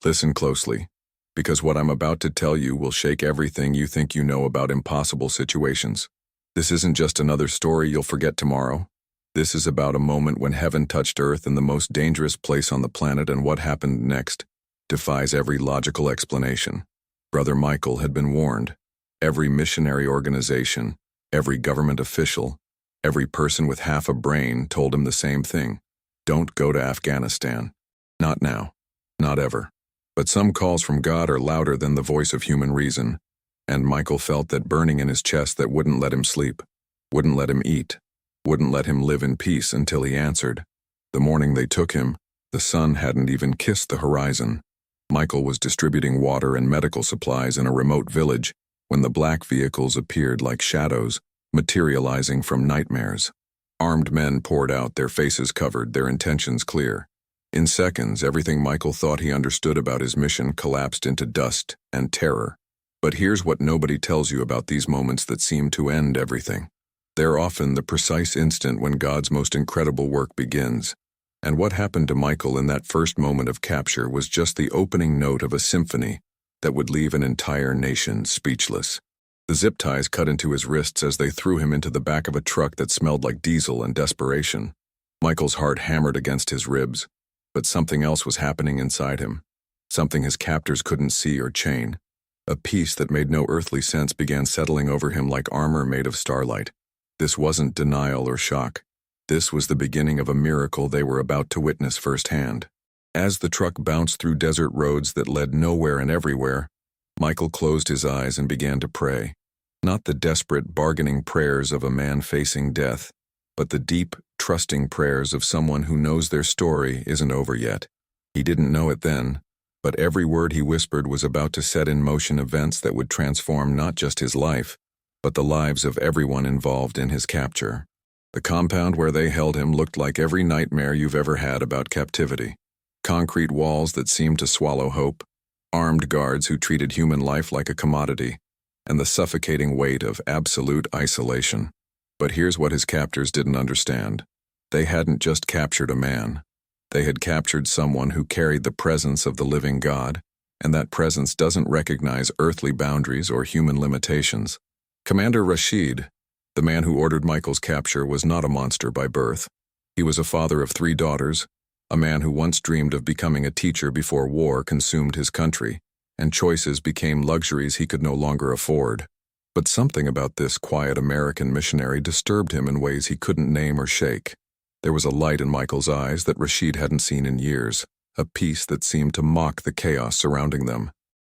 Listen closely, because what I'm about to tell you will shake everything you think you know about impossible situations. This isn't just another story you'll forget tomorrow. This is about a moment when heaven touched earth in the most dangerous place on the planet, and what happened next defies every logical explanation. Brother Michael had been warned. Every missionary organization, every government official, every person with half a brain told him the same thing. Don't go to Afghanistan. Not now. Not ever. But some calls from God are louder than the voice of human reason, and Michael felt that burning in his chest that wouldn't let him sleep, wouldn't let him eat, wouldn't let him live in peace until he answered. The morning they took him, the sun hadn't even kissed the horizon. Michael was distributing water and medical supplies in a remote village when the black vehicles appeared like shadows, materializing from nightmares. Armed men poured out, their faces covered, their intentions clear. In seconds, everything Michael thought he understood about his mission collapsed into dust and terror. But here's what nobody tells you about these moments that seem to end everything. They're often the precise instant when God's most incredible work begins. And what happened to Michael in that first moment of capture was just the opening note of a symphony that would leave an entire nation speechless. The zip ties cut into his wrists as they threw him into the back of a truck that smelled like diesel and desperation. Michael's heart hammered against his ribs, but something else was happening inside him. Something his captors couldn't see or chain. A peace that made no earthly sense began settling over him like armor made of starlight. This wasn't denial or shock. This was the beginning of a miracle they were about to witness firsthand. As the truck bounced through desert roads that led nowhere and everywhere, Michael closed his eyes and began to pray. Not the desperate, bargaining prayers of a man facing death, but the deep, trusting prayers of someone who knows their story isn't over yet. He didn't know it then, but every word he whispered was about to set in motion events that would transform not just his life, but the lives of everyone involved in his capture. The compound where they held him looked like every nightmare you've ever had about captivity. Concrete walls that seemed to swallow hope, armed guards who treated human life like a commodity, and the suffocating weight of absolute isolation. But here's what his captors didn't understand. They hadn't just captured a man. They had captured someone who carried the presence of the living God, and that presence doesn't recognize earthly boundaries or human limitations. Commander Rashid, the man who ordered Michael's capture, was not a monster by birth. He was a father of 3 daughters, a man who once dreamed of becoming a teacher before war consumed his country, and choices became luxuries he could no longer afford. But something about this quiet American missionary disturbed him in ways he couldn't name or shake. There was a light in Michael's eyes that Rashid hadn't seen in years, a peace that seemed to mock the chaos surrounding them.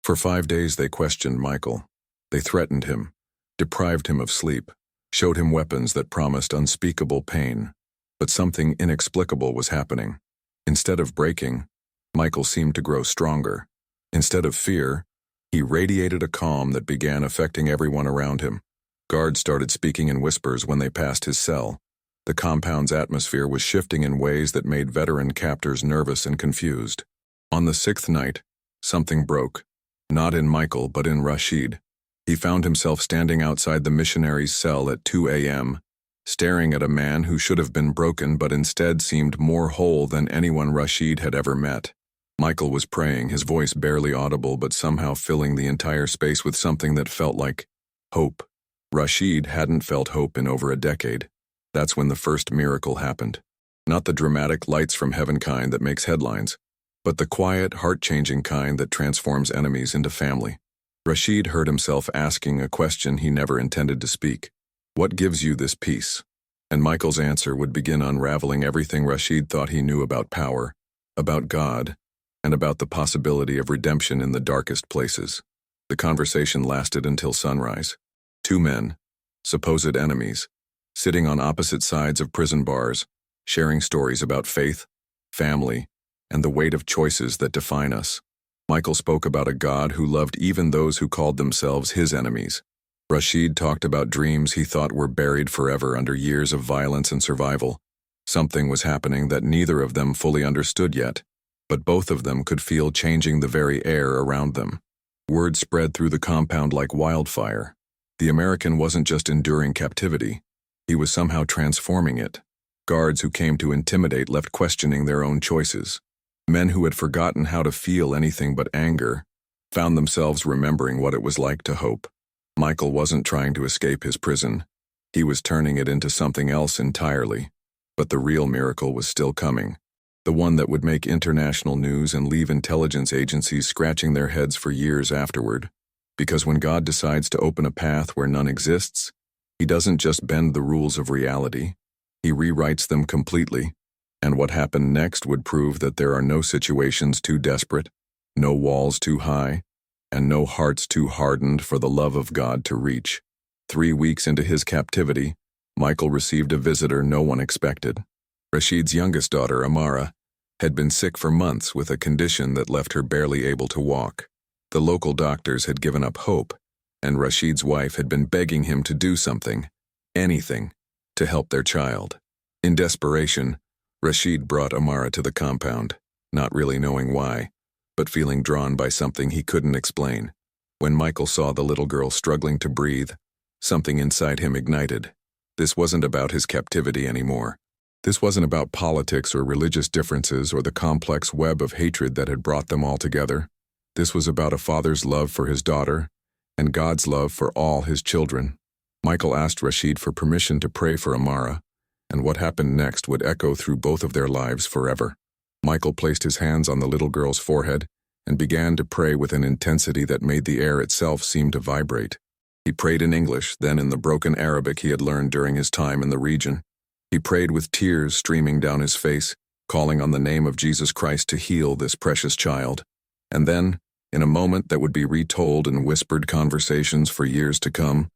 For 5 days they questioned Michael. They threatened him, deprived him of sleep, showed him weapons that promised unspeakable pain. But something inexplicable was happening. Instead of breaking, Michael seemed to grow stronger. Instead of fear, he radiated a calm that began affecting everyone around him. Guards started speaking in whispers when they passed his cell. The compound's atmosphere was shifting in ways that made veteran captors nervous and confused. On the 6th night, something broke. Not in Michael, but in Rashid. He found himself standing outside the missionary's cell at 2 a.m., staring at a man who should have been broken but instead seemed more whole than anyone Rashid had ever met. Michael was praying, his voice barely audible but somehow filling the entire space with something that felt like hope. Rashid hadn't felt hope in over a decade. That's when the first miracle happened. Not the dramatic lights from heaven kind that makes headlines, but the quiet, heart-changing kind that transforms enemies into family. Rashid heard himself asking a question he never intended to speak. What gives you this peace? And Michael's answer would begin unraveling everything Rashid thought he knew about power, about God, and about the possibility of redemption in the darkest places. The conversation lasted until sunrise. 2 men, supposed enemies, sitting on opposite sides of prison bars, sharing stories about faith, family, and the weight of choices that define us. Michael spoke about a God who loved even those who called themselves his enemies. Rashid talked about dreams he thought were buried forever under years of violence and survival. Something was happening that neither of them fully understood yet, but both of them could feel changing the very air around them. Word spread through the compound like wildfire. The American wasn't just enduring captivity. He was somehow transforming it. Guards who came to intimidate left questioning their own choices. Men who had forgotten how to feel anything but anger found themselves remembering what it was like to hope. Michael wasn't trying to escape his prison. He was turning it into something else entirely. But the real miracle was still coming. The one that would make international news and leave intelligence agencies scratching their heads for years afterward. Because when God decides to open a path where none exists, He doesn't just bend the rules of reality. He rewrites them completely. And what happened next would prove that there are no situations too desperate, no walls too high, and no hearts too hardened for the love of God to reach. 3 weeks into his captivity, Michael received a visitor no one expected. Rashid's youngest daughter, Amara, had been sick for months with a condition that left her barely able to walk. The local doctors had given up hope, and Rashid's wife had been begging him to do something, anything, to help their child. In desperation, Rashid brought Amara to the compound, not really knowing why, but feeling drawn by something he couldn't explain. When Michael saw the little girl struggling to breathe, something inside him ignited. This wasn't about his captivity anymore. This wasn't about politics or religious differences or the complex web of hatred that had brought them all together. This was about a father's love for his daughter and God's love for all his children. Michael asked Rashid for permission to pray for Amara, and what happened next would echo through both of their lives forever. Michael placed his hands on the little girl's forehead and began to pray with an intensity that made the air itself seem to vibrate. He prayed in English, then in the broken Arabic he had learned during his time in the region. He prayed with tears streaming down his face, calling on the name of Jesus Christ to heal this precious child. And then, in a moment that would be retold in whispered conversations for years to come,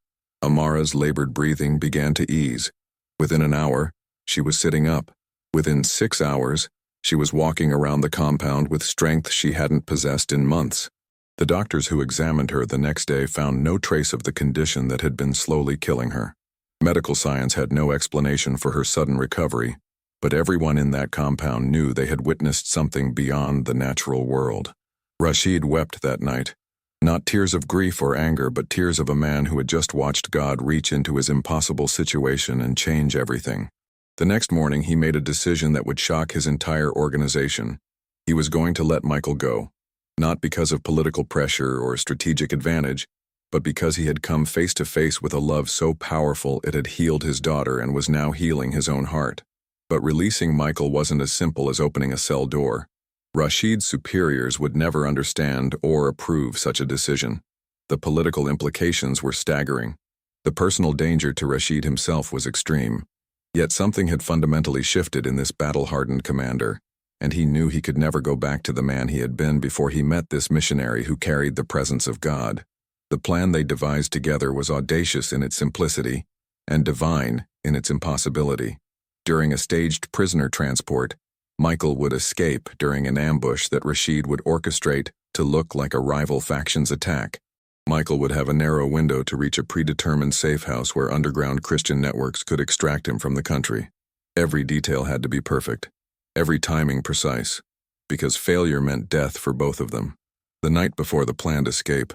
Amara's labored breathing began to ease. Within an hour, she was sitting up. Within 6 hours, she was walking around the compound with strength she hadn't possessed in months. The doctors who examined her the next day found no trace of the condition that had been slowly killing her. Medical science had no explanation for her sudden recovery, but everyone in that compound knew they had witnessed something beyond the natural world. Rashid wept that night, not tears of grief or anger, but tears of a man who had just watched God reach into his impossible situation and change everything. The next morning, he made a decision that would shock his entire organization. He was going to let Michael go, not because of political pressure or strategic advantage, but because he had come face to face with a love so powerful it had healed his daughter and was now healing his own heart. But releasing Michael wasn't as simple as opening a cell door. Rashid's superiors would never understand or approve such a decision. The political implications were staggering. The personal danger to Rashid himself was extreme. Yet something had fundamentally shifted in this battle-hardened commander, and he knew he could never go back to the man he had been before he met this missionary who carried the presence of God. The plan they devised together was audacious in its simplicity and divine in its impossibility. During a staged prisoner transport, Michael would escape during an ambush that Rashid would orchestrate to look like a rival faction's attack. Michael would have a narrow window to reach a predetermined safe house where underground Christian networks could extract him from the country. Every detail had to be perfect, every timing precise, because failure meant death for both of them. The night before the planned escape,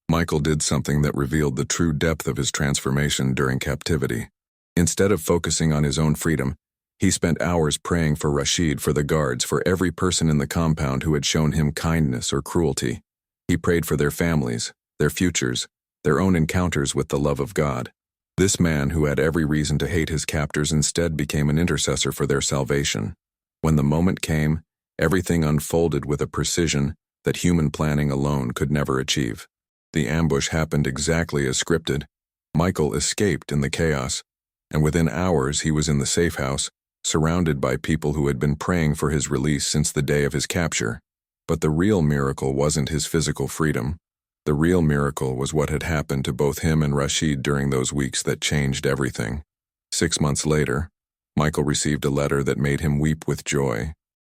Michael did something that revealed the true depth of his transformation during captivity. Instead of focusing on his own freedom, he spent hours praying for Rashid, for the guards, for every person in the compound who had shown him kindness or cruelty. He prayed for their families, their futures, their own encounters with the love of God. This man, who had every reason to hate his captors, instead became an intercessor for their salvation. When the moment came, everything unfolded with a precision that human planning alone could never achieve. The ambush happened exactly as scripted. Michael escaped in the chaos, and within hours he was in the safe house, surrounded by people who had been praying for his release since the day of his capture. But the real miracle wasn't his physical freedom. The real miracle was what had happened to both him and Rashid during those weeks that changed everything. 6 months later, Michael received a letter that made him weep with joy.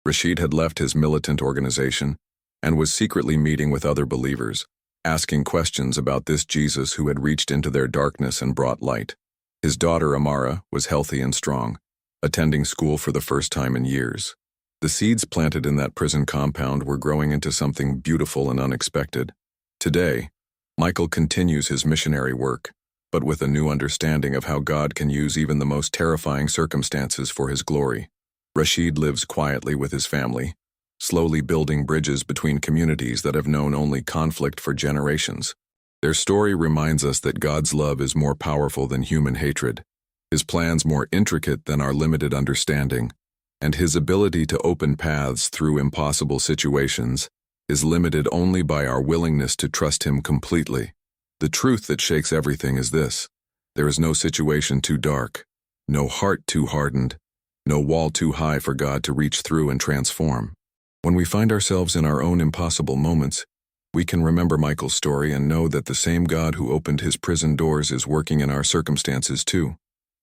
Rashid had left his militant organization and was secretly meeting with other believers, asking questions about this Jesus who had reached into their darkness and brought light. His daughter Amara was healthy and strong, attending school for the first time in years. The seeds planted in that prison compound were growing into something beautiful and unexpected. Today, Michael continues his missionary work, but with a new understanding of how God can use even the most terrifying circumstances for his glory. Rashid lives quietly with his family, slowly building bridges between communities that have known only conflict for generations. Their story reminds us that God's love is more powerful than human hatred, His plans more intricate than our limited understanding, and His ability to open paths through impossible situations is limited only by our willingness to trust Him completely. The truth that shakes everything is this: there is no situation too dark, no heart too hardened, no wall too high for God to reach through and transform. When we find ourselves in our own impossible moments, we can remember Michael's story and know that the same God who opened his prison doors is working in our circumstances too,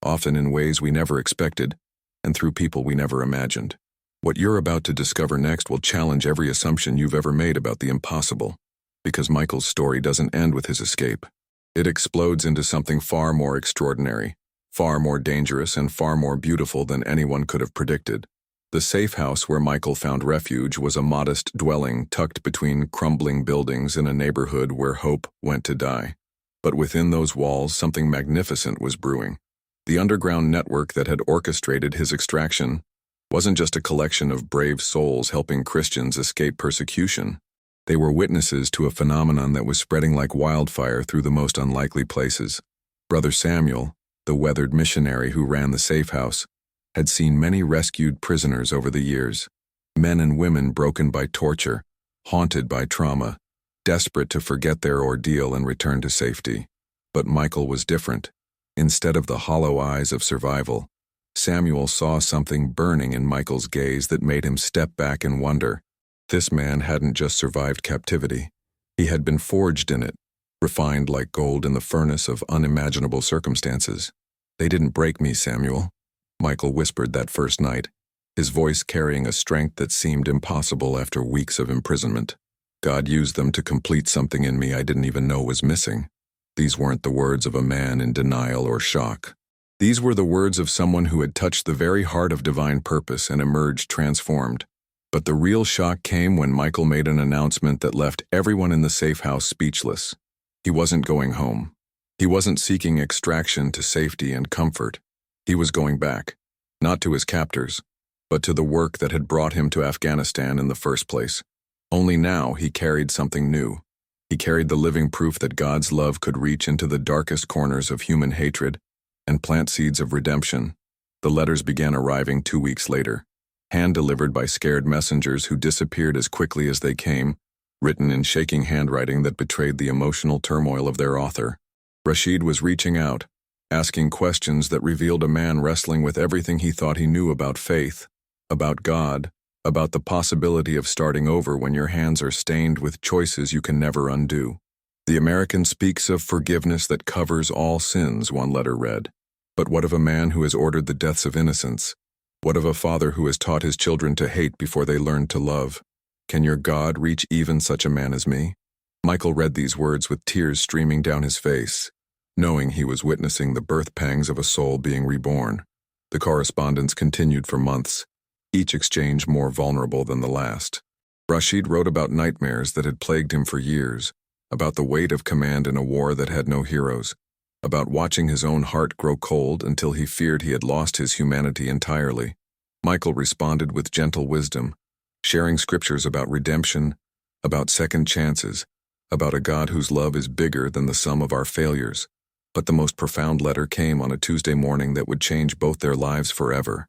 often in ways we never expected, and through people we never imagined. What you're about to discover next will challenge every assumption you've ever made about the impossible, because Michael's story doesn't end with his escape. It explodes into something far more extraordinary, far more dangerous, and far more beautiful than anyone could have predicted. The safe house where Michael found refuge was a modest dwelling tucked between crumbling buildings in a neighborhood where hope went to die. But within those walls, something magnificent was brewing. The underground network that had orchestrated his extraction wasn't just a collection of brave souls helping Christians escape persecution. They were witnesses to a phenomenon that was spreading like wildfire through the most unlikely places. Brother Samuel, the weathered missionary who ran the safe house, had seen many rescued prisoners over the years, men and women broken by torture, haunted by trauma, desperate to forget their ordeal and return to safety. But Michael was different. Instead of the hollow eyes of survival, Samuel saw something burning in Michael's gaze that made him step back and wonder. This man hadn't just survived captivity. He had been forged in it, refined like gold in the furnace of unimaginable circumstances. "They didn't break me, Samuel," Michael whispered that first night, his voice carrying a strength that seemed impossible after weeks of imprisonment. "God used them to complete something in me I didn't even know was missing." These weren't the words of a man in denial or shock. These were the words of someone who had touched the very heart of divine purpose and emerged transformed. But the real shock came when Michael made an announcement that left everyone in the safe house speechless. He wasn't going home. He wasn't seeking extraction to safety and comfort. He was going back, not to his captors, but to the work that had brought him to Afghanistan in the first place. Only now he carried something new. He carried the living proof that God's love could reach into the darkest corners of human hatred and plant seeds of redemption. The letters began arriving 2 weeks later, hand-delivered by scared messengers who disappeared as quickly as they came, written in shaking handwriting that betrayed the emotional turmoil of their author. Rashid was reaching out, asking questions that revealed a man wrestling with everything he thought he knew about faith, about God, about the possibility of starting over when your hands are stained with choices you can never undo. "The American speaks of forgiveness that covers all sins," one letter read. "But what of a man who has ordered the deaths of innocents? What of a father who has taught his children to hate before they learned to love? Can your God reach even such a man as me?" Michael read these words with tears streaming down his face, knowing he was witnessing the birth pangs of a soul being reborn. The correspondence continued for months, each exchange more vulnerable than the last. Rashid wrote about nightmares that had plagued him for years, about the weight of command in a war that had no heroes, about watching his own heart grow cold until he feared he had lost his humanity entirely. Michael responded with gentle wisdom, sharing scriptures about redemption, about second chances, about a God whose love is bigger than the sum of our failures. But the most profound letter came on a Tuesday morning that would change both their lives forever.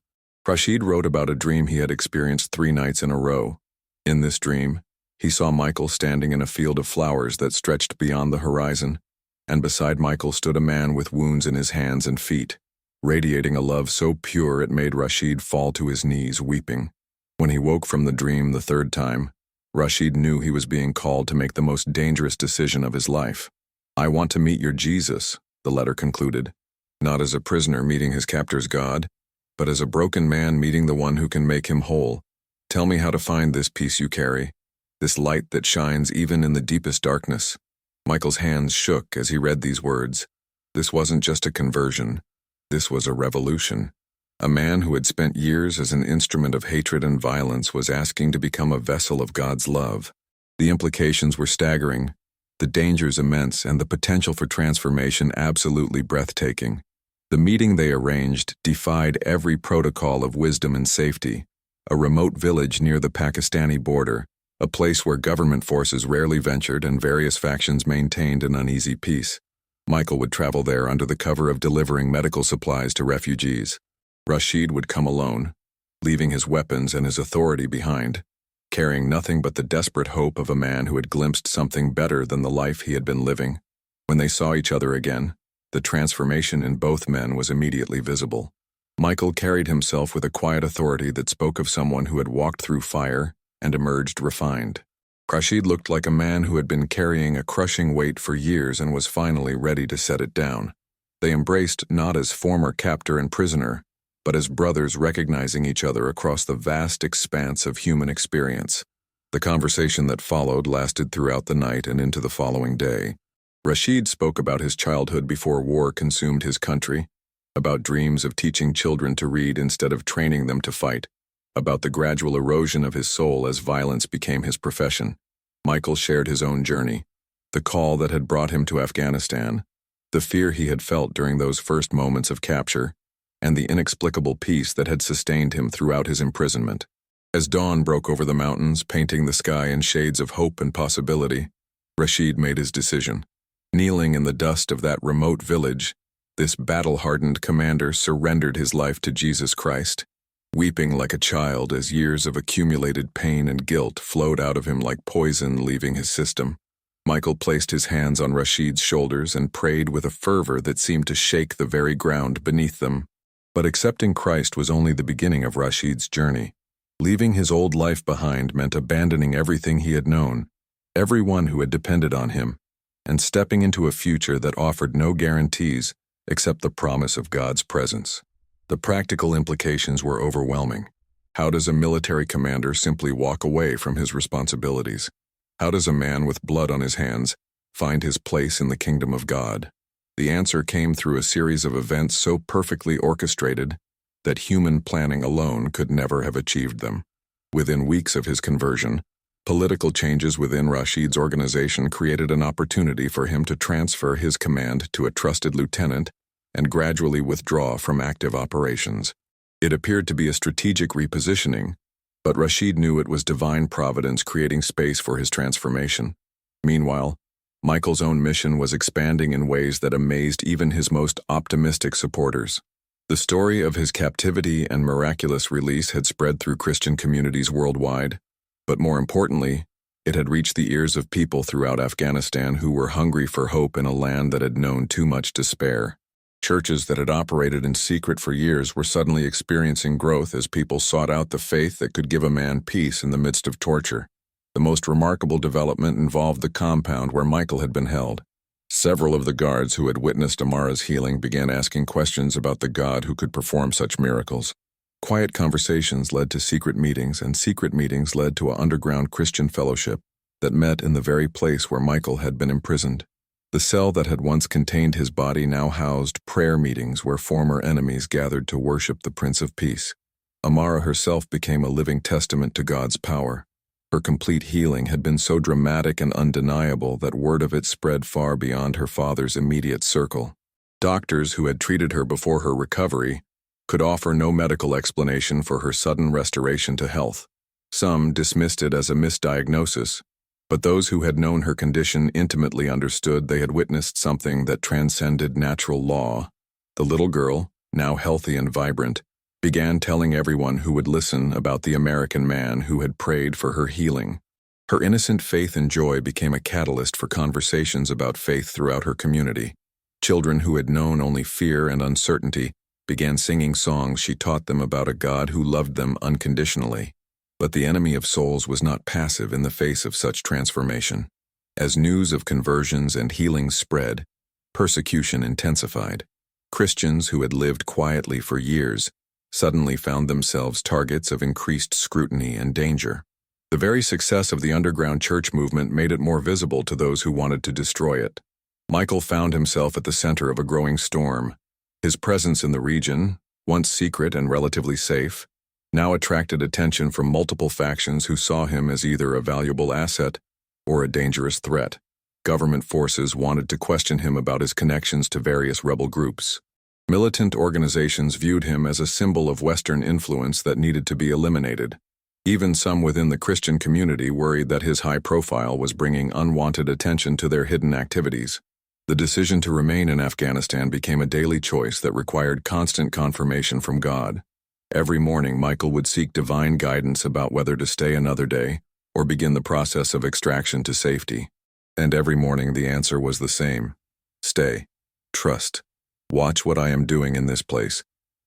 Rashid wrote about a dream he had experienced 3 nights in a row. In this dream, he saw Michael standing in a field of flowers that stretched beyond the horizon, and beside Michael stood a man with wounds in his hands and feet, radiating a love so pure it made Rashid fall to his knees weeping. When he woke from the dream the 3rd time, Rashid knew he was being called to make the most dangerous decision of his life. "I want to meet your Jesus," the letter concluded, "not as a prisoner meeting his captor's God, but as a broken man meeting the one who can make him whole. Tell me how to find this peace you carry, this light that shines even in the deepest darkness." Michael's hands shook as he read these words. This wasn't just a conversion. This was a revolution. A man who had spent years as an instrument of hatred and violence was asking to become a vessel of God's love. The implications were staggering, the dangers immense, and the potential for transformation absolutely breathtaking. The meeting they arranged defied every protocol of wisdom and safety. a remote village near the Pakistani border, a place where government forces rarely ventured and various factions maintained an uneasy peace. Michael would travel there under the cover of delivering medical supplies to refugees. Rashid would come alone, leaving his weapons and his authority behind, carrying nothing but the desperate hope of a man who had glimpsed something better than the life he had been living. When they saw each other again, the transformation in both men was immediately visible. Michael carried himself with a quiet authority that spoke of someone who had walked through fire and emerged refined. Rashid looked like a man who had been carrying a crushing weight for years and was finally ready to set it down. They embraced not as former captor and prisoner, but as brothers recognizing each other across the vast expanse of human experience. The conversation that followed lasted throughout the night and into the following day. Rashid spoke about his childhood before war consumed his country, about dreams of teaching children to read instead of training them to fight, about the gradual erosion of his soul as violence became his profession. Michael shared his own journey, the call that had brought him to Afghanistan, the fear he had felt during those first moments of capture, and the inexplicable peace that had sustained him throughout his imprisonment. As dawn broke over the mountains, painting the sky in shades of hope and possibility, Rashid made his decision. Kneeling in the dust of that remote village, this battle-hardened commander surrendered his life to Jesus Christ, weeping like a child as years of accumulated pain and guilt flowed out of him like poison leaving his system. Michael placed his hands on Rashid's shoulders and prayed with a fervor that seemed to shake the very ground beneath them. But accepting Christ was only the beginning of Rashid's journey. Leaving his old life behind meant abandoning everything he had known, everyone who had depended on him, and stepping into a future that offered no guarantees except the promise of God's presence. The practical implications were overwhelming. How does a military commander simply walk away from his responsibilities? How does a man with blood on his hands find his place in the kingdom of God? The answer came through a series of events so perfectly orchestrated that human planning alone could never have achieved them. Within weeks of his conversion, political changes within Rashid's organization created an opportunity for him to transfer his command to a trusted lieutenant and gradually withdraw from active operations. It appeared to be a strategic repositioning, but Rashid knew it was divine providence creating space for his transformation. Meanwhile, Michael's own mission was expanding in ways that amazed even his most optimistic supporters. The story of his captivity and miraculous release had spread through Christian communities worldwide, but more importantly, it had reached the ears of people throughout Afghanistan who were hungry for hope in a land that had known too much despair. Churches that had operated in secret for years were suddenly experiencing growth as people sought out the faith that could give a man peace in the midst of torture. The most remarkable development involved the compound where Michael had been held. Several of the guards who had witnessed Amara's healing began asking questions about the God who could perform such miracles. Quiet conversations led to secret meetings, and secret meetings led to an underground Christian fellowship that met in the very place where Michael had been imprisoned. The cell that had once contained his body now housed prayer meetings where former enemies gathered to worship the Prince of Peace. Amara herself became a living testament to God's power. Her complete healing had been so dramatic and undeniable that word of it spread far beyond her father's immediate circle. Doctors who had treated her before her recovery could offer no medical explanation for her sudden restoration to health. Some dismissed it as a misdiagnosis, but those who had known her condition intimately understood they had witnessed something that transcended natural law. The little girl, now healthy and vibrant, began telling everyone who would listen about the American man who had prayed for her healing. Her innocent faith and joy became a catalyst for conversations about faith throughout her community. Children who had known only fear and uncertainty began singing songs she taught them about a God who loved them unconditionally. But the enemy of souls was not passive in the face of such transformation. As news of conversions and healings spread, persecution intensified. Christians who had lived quietly for years suddenly found themselves targets of increased scrutiny and danger. The very success of the underground church movement made it more visible to those who wanted to destroy it. Michael found himself at the center of a growing storm. His presence in the region, once secret and relatively safe, now attracted attention from multiple factions who saw him as either a valuable asset or a dangerous threat. Government forces wanted to question him about his connections to various rebel groups. Militant organizations viewed him as a symbol of Western influence that needed to be eliminated. Even some within the Christian community worried that his high profile was bringing unwanted attention to their hidden activities. The decision to remain in Afghanistan became a daily choice that required constant confirmation from God. Every morning, Michael would seek divine guidance about whether to stay another day or begin the process of extraction to safety. And every morning the answer was the same: stay, trust, watch what I am doing in this place.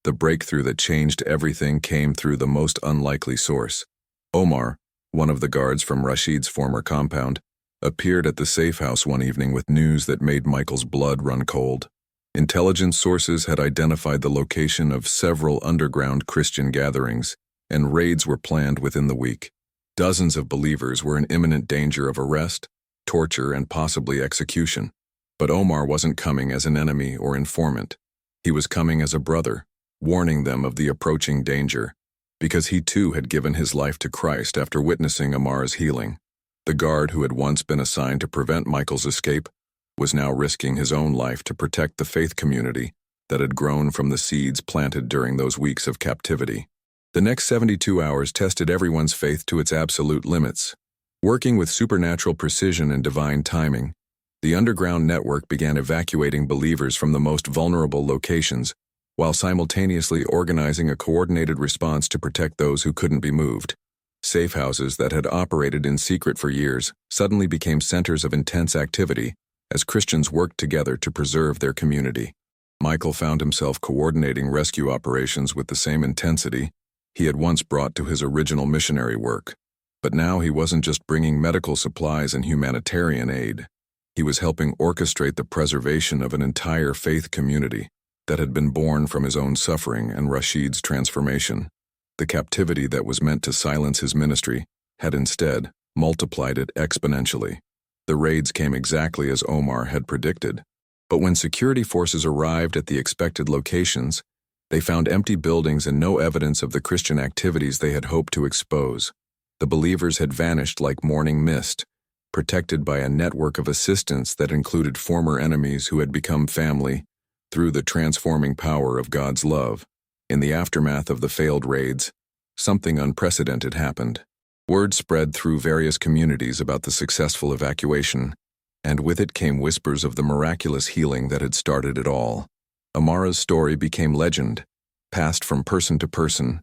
The breakthrough that changed everything came through the most unlikely source. Omar, one of the guards from Rashid's former compound, appeared at the safe house one evening with news that made Michael's blood run cold. Intelligence sources had identified the location of several underground Christian gatherings, and raids were planned within the week. Dozens of believers were in imminent danger of arrest, torture, and possibly execution. But Omar wasn't coming as an enemy or informant. He was coming as a brother, warning them of the approaching danger, because he too had given his life to Christ after witnessing Amar's healing. The guard who had once been assigned to prevent Michael's escape was now risking his own life to protect the faith community that had grown from the seeds planted during those weeks of captivity. The next 72 hours tested everyone's faith to its absolute limits. Working with supernatural precision and divine timing, the underground network began evacuating believers from the most vulnerable locations, while simultaneously organizing a coordinated response to protect those who couldn't be moved. Safe houses that had operated in secret for years suddenly became centers of intense activity as Christians worked together to preserve their community. Michael found himself coordinating rescue operations with the same intensity he had once brought to his original missionary work. But now he wasn't just bringing medical supplies and humanitarian aid. He was helping orchestrate the preservation of an entire faith community that had been born from his own suffering and Rashid's transformation. The captivity that was meant to silence his ministry had instead multiplied it exponentially. The raids came exactly as Omar had predicted. But when security forces arrived at the expected locations, they found empty buildings and no evidence of the Christian activities they had hoped to expose. The believers had vanished like morning mist, protected by a network of assistants that included former enemies who had become family through the transforming power of God's love. In the aftermath of the failed raids, something unprecedented happened. Word spread through various communities about the successful evacuation, and with it came whispers of the miraculous healing that had started it all. Amara's story became legend, passed from person to person,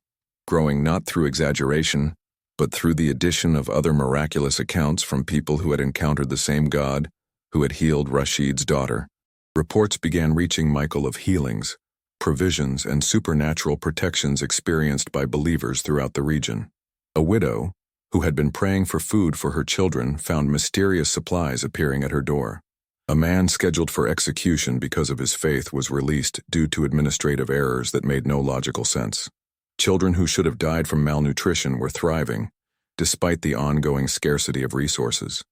growing not through exaggeration, but through the addition of other miraculous accounts from people who had encountered the same God who had healed Rashid's daughter. Reports began reaching Michael of healings, provisions, and supernatural protections experienced by believers throughout the region. A widow, who had been praying for food for her children, found mysterious supplies appearing at her door. A man scheduled for execution because of his faith was released due to administrative errors that made no logical sense. Children who should have died from malnutrition were thriving, despite the ongoing scarcity of resources.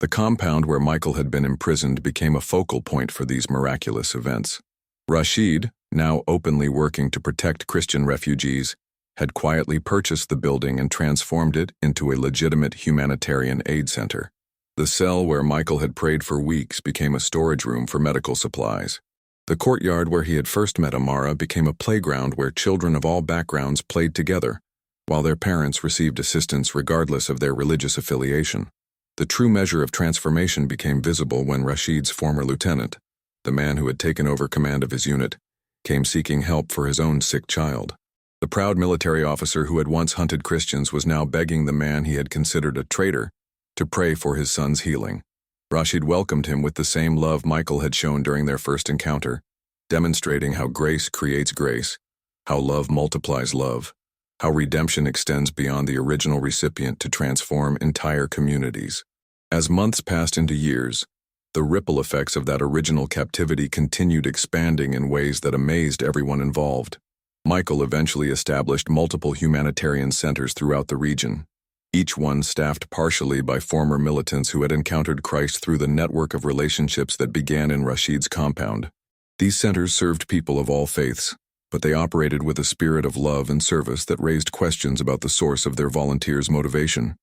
The compound where Michael had been imprisoned became a focal point for these miraculous events. Rashid, now openly working to protect Christian refugees, had quietly purchased the building and transformed it into a legitimate humanitarian aid center. The cell where Michael had prayed for weeks became a storage room for medical supplies. The courtyard where he had first met Amara became a playground where children of all backgrounds played together, while their parents received assistance regardless of their religious affiliation. The true measure of transformation became visible when Rashid's former lieutenant, the man who had taken over command of his unit, came seeking help for his own sick child. The proud military officer who had once hunted Christians was now begging the man he had considered a traitor to pray for his son's healing. Rashid welcomed him with the same love Michael had shown during their first encounter, demonstrating how grace creates grace, how love multiplies love, how redemption extends beyond the original recipient to transform entire communities. As months passed into years, the ripple effects of that original captivity continued expanding in ways that amazed everyone involved. Michael eventually established multiple humanitarian centers throughout the region, each one staffed partially by former militants who had encountered Christ through the network of relationships that began in Rashid's compound. These centers served people of all faiths, but they operated with a spirit of love and service that raised questions about the source of their volunteers' motivation.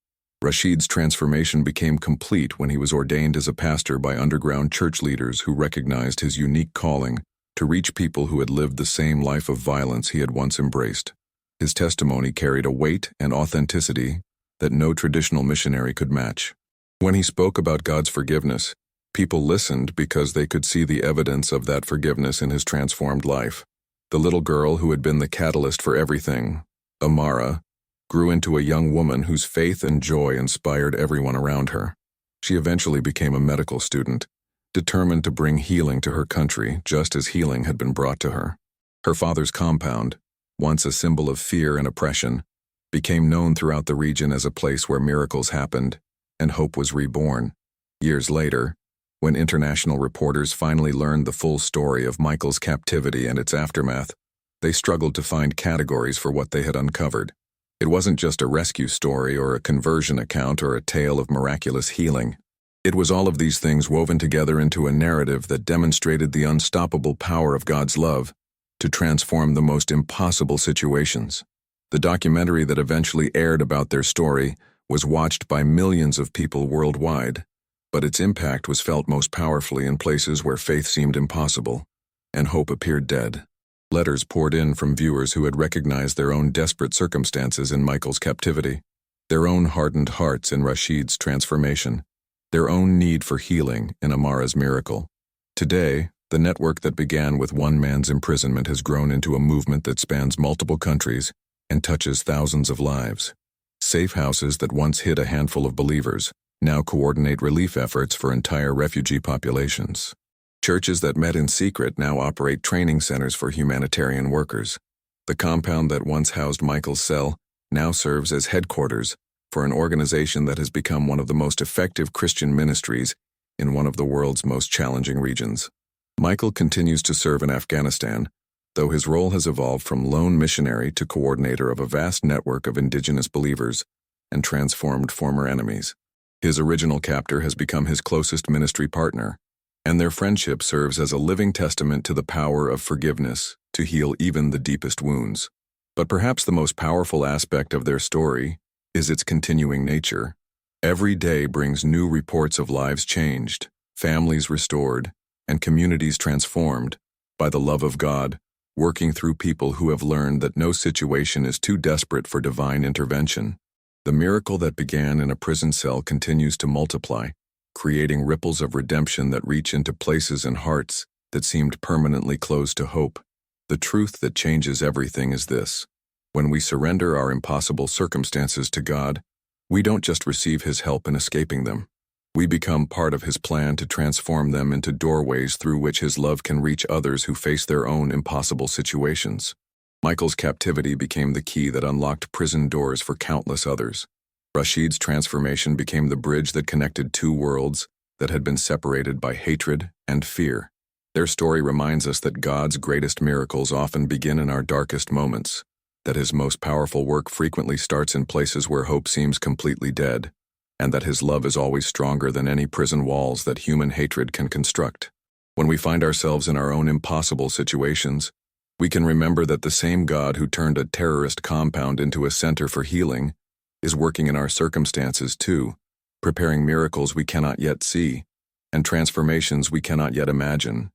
Rashid's transformation became complete when he was ordained as a pastor by underground church leaders who recognized his unique calling to reach people who had lived the same life of violence he had once embraced. His testimony carried a weight and authenticity that no traditional missionary could match. When he spoke about God's forgiveness, people listened because they could see the evidence of that forgiveness in his transformed life. The little girl who had been the catalyst for everything, Amara, grew into a young woman whose faith and joy inspired everyone around her. She eventually became a medical student, determined to bring healing to her country just as healing had been brought to her. Her father's compound, once a symbol of fear and oppression, became known throughout the region as a place where miracles happened and hope was reborn. Years later, when international reporters finally learned the full story of Michael's captivity and its aftermath, they struggled to find categories for what they had uncovered. It wasn't just a rescue story or a conversion account or a tale of miraculous healing. It was all of these things woven together into a narrative that demonstrated the unstoppable power of God's love to transform the most impossible situations. The documentary that eventually aired about their story was watched by millions of people worldwide, but its impact was felt most powerfully in places where faith seemed impossible and hope appeared dead. Letters poured in from viewers who had recognized their own desperate circumstances in Michael's captivity, their own hardened hearts in Rashid's transformation, their own need for healing in Amara's miracle. Today, the network that began with one man's imprisonment has grown into a movement that spans multiple countries and touches thousands of lives. Safe houses that once hid a handful of believers now coordinate relief efforts for entire refugee populations. Churches that met in secret now operate training centers for humanitarian workers. The compound that once housed Michael's cell now serves as headquarters for an organization that has become one of the most effective Christian ministries in one of the world's most challenging regions. Michael continues to serve in Afghanistan, though his role has evolved from lone missionary to coordinator of a vast network of indigenous believers and transformed former enemies. His original captor has become his closest ministry partner, and their friendship serves as a living testament to the power of forgiveness to heal even the deepest wounds. But perhaps the most powerful aspect of their story is its continuing nature. Every day brings new reports of lives changed, families restored, and communities transformed by the love of God, working through people who have learned that no situation is too desperate for divine intervention. The miracle that began in a prison cell continues to multiply, creating ripples of redemption that reach into places and hearts that seemed permanently closed to hope. The truth that changes everything is this: when we surrender our impossible circumstances to God, we don't just receive His help in escaping them. We become part of His plan to transform them into doorways through which His love can reach others who face their own impossible situations. Michael's captivity became the key that unlocked prison doors for countless others. Rashid's transformation became the bridge that connected two worlds that had been separated by hatred and fear. Their story reminds us that God's greatest miracles often begin in our darkest moments, that His most powerful work frequently starts in places where hope seems completely dead, and that His love is always stronger than any prison walls that human hatred can construct. When we find ourselves in our own impossible situations, we can remember that the same God who turned a terrorist compound into a center for healing is working in our circumstances too, preparing miracles we cannot yet see and transformations we cannot yet imagine.